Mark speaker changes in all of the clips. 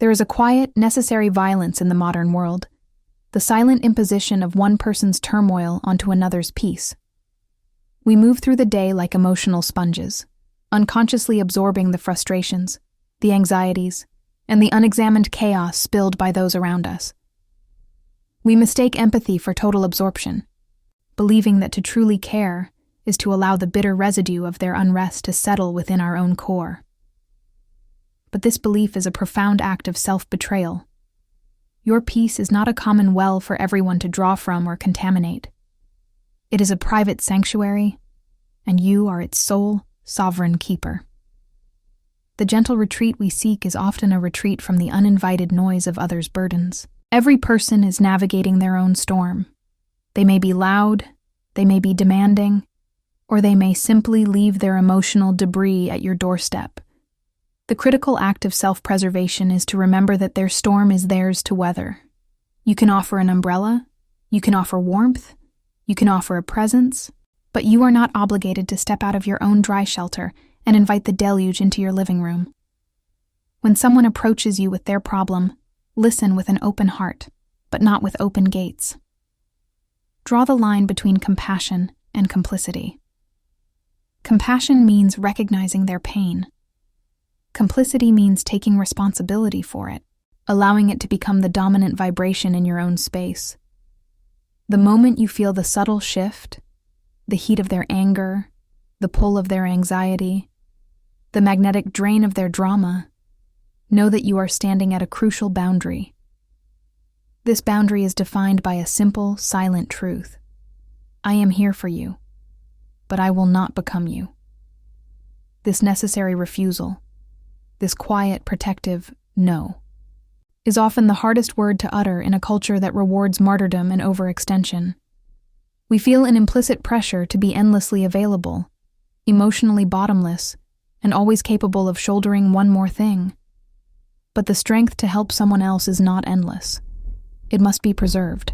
Speaker 1: There is a quiet, necessary violence in the modern world, the silent imposition of one person's turmoil onto another's peace. We move through the day like emotional sponges, unconsciously absorbing the frustrations, the anxieties, and the unexamined chaos spilled by those around us. We mistake empathy for total absorption, believing that to truly care is to allow the bitter residue of their unrest to settle within our own core. But this belief is a profound act of self-betrayal. Your peace is not a common well for everyone to draw from or contaminate. It is a private sanctuary, and you are its sole, sovereign keeper. The gentle retreat we seek is often a retreat from the uninvited noise of others' burdens. Every person is navigating their own storm. They may be loud, they may be demanding, or they may simply leave their emotional debris at your doorstep. The critical act of self-preservation is to remember that their storm is theirs to weather. You can offer an umbrella, you can offer warmth, you can offer a presence, but you are not obligated to step out of your own dry shelter and invite the deluge into your living room. When someone approaches you with their problem, listen with an open heart, but not with open gates. Draw the line between compassion and complicity. Compassion means recognizing their pain. Complicity means taking responsibility for it, allowing it to become the dominant vibration in your own space. The moment you feel the subtle shift, the heat of their anger, the pull of their anxiety, the magnetic drain of their drama, know that you are standing at a crucial boundary. This boundary is defined by a simple, silent truth. I am here for you, but I will not become you. This necessary refusal, this quiet, protective no, is often the hardest word to utter in a culture that rewards martyrdom and overextension. We feel an implicit pressure to be endlessly available, emotionally bottomless, and always capable of shouldering one more thing. But the strength to help someone else is not endless. It must be preserved.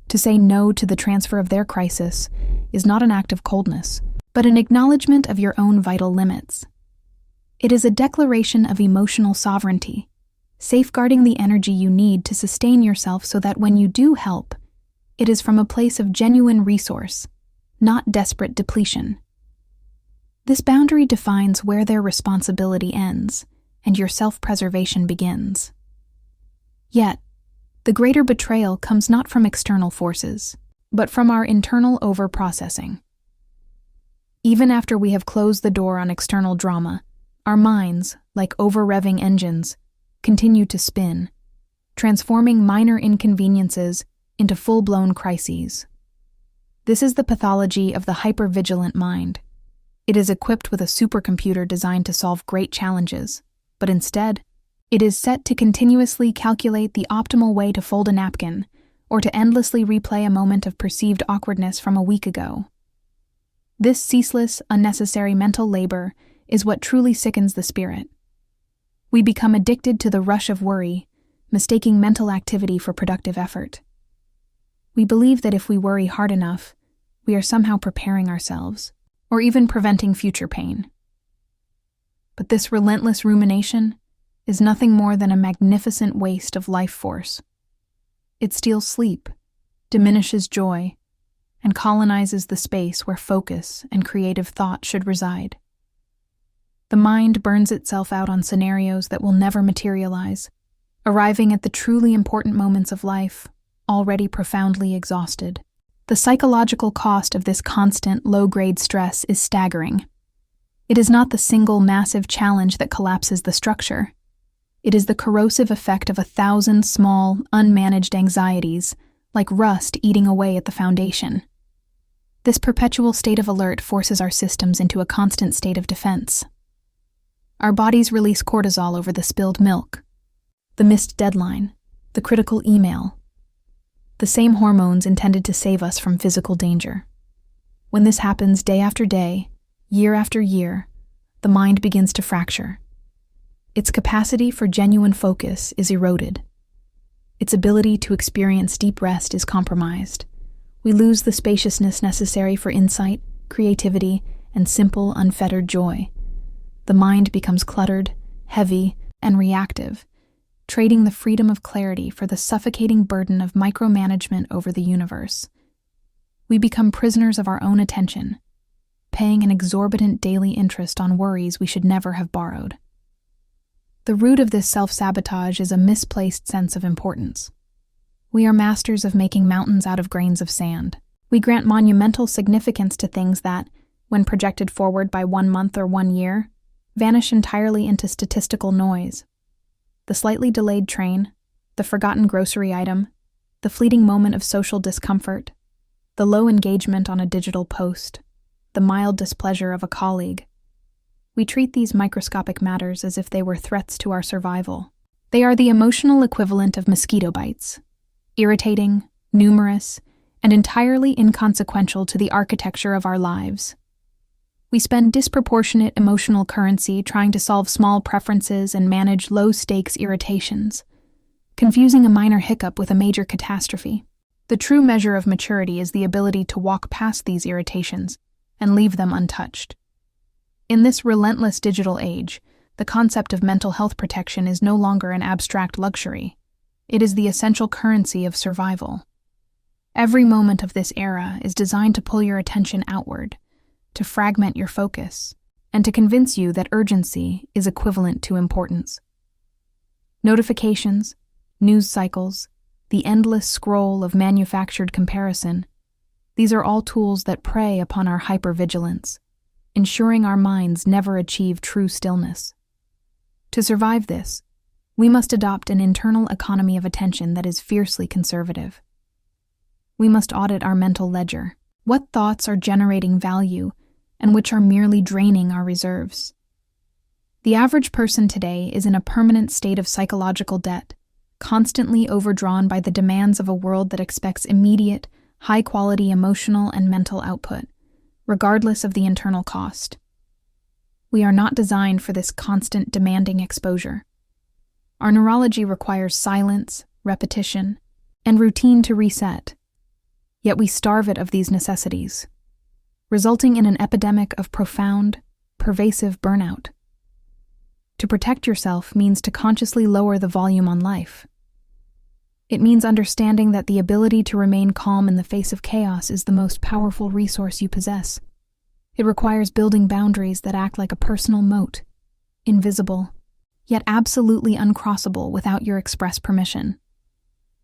Speaker 1: To say no to the transfer of their crisis is not an act of coldness, but an acknowledgement of your own vital limits. It is a declaration of emotional sovereignty, safeguarding the energy you need to sustain yourself so that when you do help, it is from a place of genuine resource, not desperate depletion. This boundary defines where their responsibility ends and your self-preservation begins. Yet, the greater betrayal comes not from external forces, but from our internal over-processing. Even after we have closed the door on external drama, our minds, like over-revving engines, continue to spin, transforming minor inconveniences into full-blown crises. This is the pathology of the hyper-vigilant mind. It is equipped with a supercomputer designed to solve great challenges, but instead, it is set to continuously calculate the optimal way to fold a napkin or to endlessly replay a moment of perceived awkwardness from a week ago. This ceaseless, unnecessary mental labor is what truly sickens the spirit. We become addicted to the rush of worry, mistaking mental activity for productive effort. We believe that if we worry hard enough, we are somehow preparing ourselves, or even preventing future pain. But this relentless rumination is nothing more than a magnificent waste of life force. It steals sleep, diminishes joy, and colonizes the space where focus and creative thought should reside. The mind burns itself out on scenarios that will never materialize, arriving at the truly important moments of life, already profoundly exhausted. The psychological cost of this constant, low-grade stress is staggering. It is not the single massive challenge that collapses the structure. It is the corrosive effect of 1,000 small, unmanaged anxieties, like rust eating away at the foundation. This perpetual state of alert forces our systems into a constant state of defense. Our bodies release cortisol over the spilled milk, the missed deadline, the critical email, the same hormones intended to save us from physical danger. When this happens day after day, year after year, the mind begins to fracture. Its capacity for genuine focus is eroded. Its ability to experience deep rest is compromised. We lose the spaciousness necessary for insight, creativity, and simple, unfettered joy. The mind becomes cluttered, heavy, and reactive, trading the freedom of clarity for the suffocating burden of micromanagement over the universe. We become prisoners of our own attention, paying an exorbitant daily interest on worries we should never have borrowed. The root of this self-sabotage is a misplaced sense of importance. We are masters of making mountains out of grains of sand. We grant monumental significance to things that, when projected forward by 1 month or 1 year, vanish entirely into statistical noise. The slightly delayed train, the forgotten grocery item, the fleeting moment of social discomfort, the low engagement on a digital post, the mild displeasure of a colleague. We treat these microscopic matters as if they were threats to our survival. They are the emotional equivalent of mosquito bites, irritating, numerous, and entirely inconsequential to the architecture of our lives. We spend disproportionate emotional currency trying to solve small preferences and manage low-stakes irritations, confusing a minor hiccup with a major catastrophe. The true measure of maturity is the ability to walk past these irritations and leave them untouched. In this relentless digital age, the concept of mental health protection is no longer an abstract luxury. It is the essential currency of survival. Every moment of this era is designed to pull your attention outward, to fragment your focus, and to convince you that urgency is equivalent to importance. Notifications, news cycles, the endless scroll of manufactured comparison, these are all tools that prey upon our hypervigilance, ensuring our minds never achieve true stillness. To survive this, we must adopt an internal economy of attention that is fiercely conservative. We must audit our mental ledger. What thoughts are generating value and which are merely draining our reserves? The average person today is in a permanent state of psychological debt, constantly overdrawn by the demands of a world that expects immediate, high-quality emotional and mental output, regardless of the internal cost. We are not designed for this constant demanding exposure. Our neurology requires silence, repetition, and routine to reset, yet we starve it of these necessities, resulting in an epidemic of profound, pervasive burnout. To protect yourself means to consciously lower the volume on life. It means understanding that the ability to remain calm in the face of chaos is the most powerful resource you possess. It requires building boundaries that act like a personal moat, invisible, yet absolutely uncrossable without your express permission.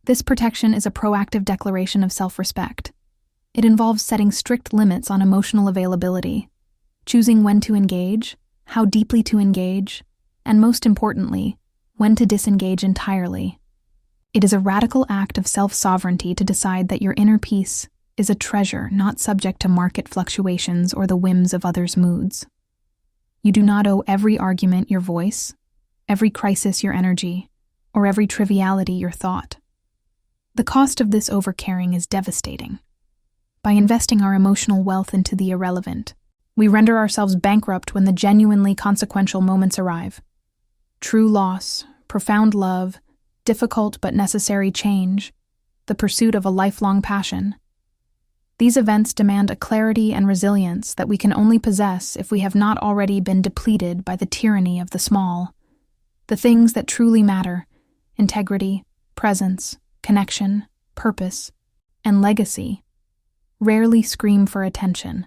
Speaker 1: This protection is a proactive declaration of self-respect. It involves setting strict limits on emotional availability, choosing when to engage, how deeply to engage, and most importantly, when to disengage entirely. It is a radical act of self-sovereignty to decide that your inner peace is a treasure not subject to market fluctuations or the whims of others' moods. You do not owe every argument your voice, every crisis your energy, or every triviality your thought. The cost of this overcaring is devastating. By investing our emotional wealth into the irrelevant, we render ourselves bankrupt when the genuinely consequential moments arrive. True loss, profound love, difficult but necessary change, the pursuit of a lifelong passion. These events demand a clarity and resilience that we can only possess if we have not already been depleted by the tyranny of the small. The things that truly matter, integrity, presence, connection, purpose, and legacy, rarely scream for attention.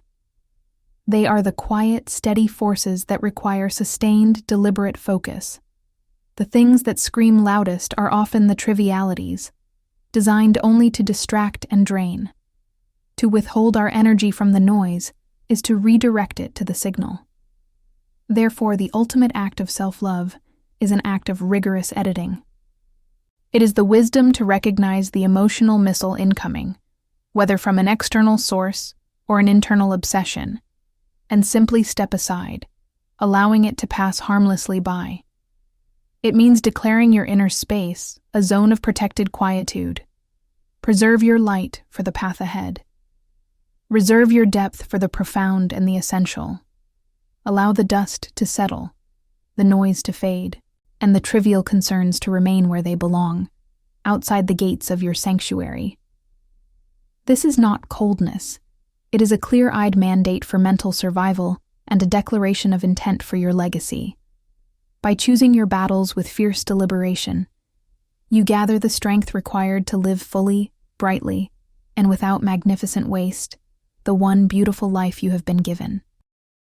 Speaker 1: They are the quiet, steady forces that require sustained, deliberate focus. The things that scream loudest are often the trivialities, designed only to distract and drain. To withhold our energy from the noise is to redirect it to the signal. Therefore, the ultimate act of self-love is an act of rigorous editing. It is the wisdom to recognize the emotional missile incoming, whether from an external source or an internal obsession, and simply step aside, allowing it to pass harmlessly by. It means declaring your inner space a zone of protected quietude. Preserve your light for the path ahead. Reserve your depth for the profound and the essential. Allow the dust to settle, the noise to fade, and the trivial concerns to remain where they belong, outside the gates of your sanctuary. This is not coldness. It is a clear-eyed mandate for mental survival and a declaration of intent for your legacy. By choosing your battles with fierce deliberation, You gather the strength required to live fully, brightly, and without magnificent waste, the one beautiful life you have been given.